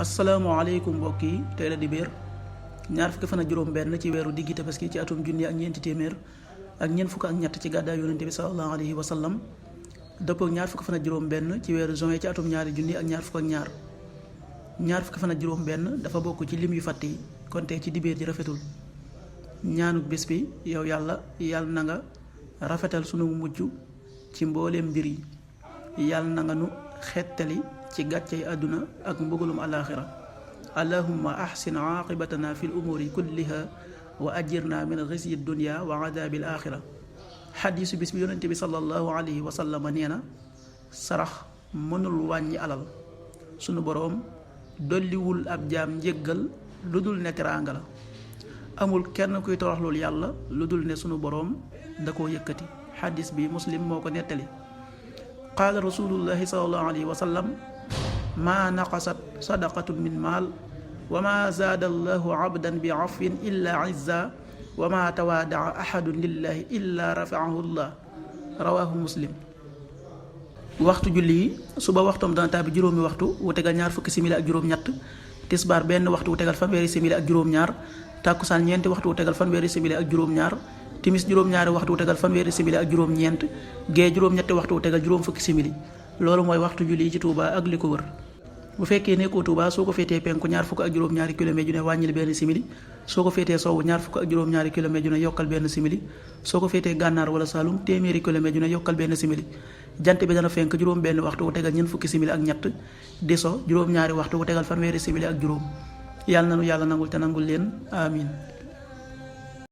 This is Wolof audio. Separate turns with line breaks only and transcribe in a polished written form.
asalaamaaleykum mbokk yi tey la dibéer ñaar fukki fan ak juróom benn ci weeru diggi tabaski ci atum junni ak ñeenti téeméer ak ñeent fukk ak ñett ci gàddaay yonente bi sallallahu alayhi wa sallam dëppoo ak ñaar fukki fan ak juróom benn ci weeru juin ci atum ñaari junni ak ñaar fukk ak ñaar fukki fan ak juróom benn dafa bokk ci lim yu fàtt yi kon tey ci dibéer ji rafetul ñaanuk bés bi yow yàlla na nga rafetal sunu mujj ci mbooleem mbir yi yàlla na nga nu xettali ci gàccey àdduna ak mbugalum alaaxira allahumma ahsin aqibatana fi l umuri kulliha wa ajirna min xisyi dunya wa adabi l axira xadiisu bis bi yonente bi sallallahu alayhi wa sallam nee na sarax mënul wàññi alal sunu boroom dolliwul ab jaam njéggal lu dul ne teraanga la amul kenn kuy toroxlul yàlla lu dul ne sunu boroom da koo yëkkati xadiis bi muslim moo ko nettali qaala rasulullahi sallallahu alayhi wa sallam maa naqasat sadaqatun min maal wa maa zaada allahu abdan bi afwin illa izza wa maa tawaadaa ahadun lillahi illa rafaahu llah rawaahu muslim. waxtu julli yi suba waxtoom dana tàbbi juróomi waxtu wu tegal ñaar fukki simili ak juróom-ñett tisbaar benn waxtu wu tegal fanweeri simili ak juróom-ñaar tàkkusaan ñeenti waxtu wu tegal fanweeri simili ak juróom-ñaar timis juróom-ñaari waxtu wu tegal fanweeri simili ak juróom-ñeent gee juróom-ñetti waxtu wu tegal juróom fukki simili loolu mooy waxtu julli yi ci Touba ak li ko wër. bu fekkee nekkoo Touba soo ko féetee penku ñaar fukk ak juróom-ñaari kilomètre ju ne wàññil benn simili soo ko féetee sowwu ñaar fukk ak juróom-ñaari kilomètre ju ne yokkal benn simili soo ko féetee gànnaar wala Saalum téeméeri kilomètre ju ne yokkal benn simili jant bi dana fenk juróom benn waxtu wu tegal ñeent fukki simili ak ñett di so juróom-ñaari waxtu wu tegal fanweeri simili ak juróom yàlla nanu yàlla nangul te nangul leen amin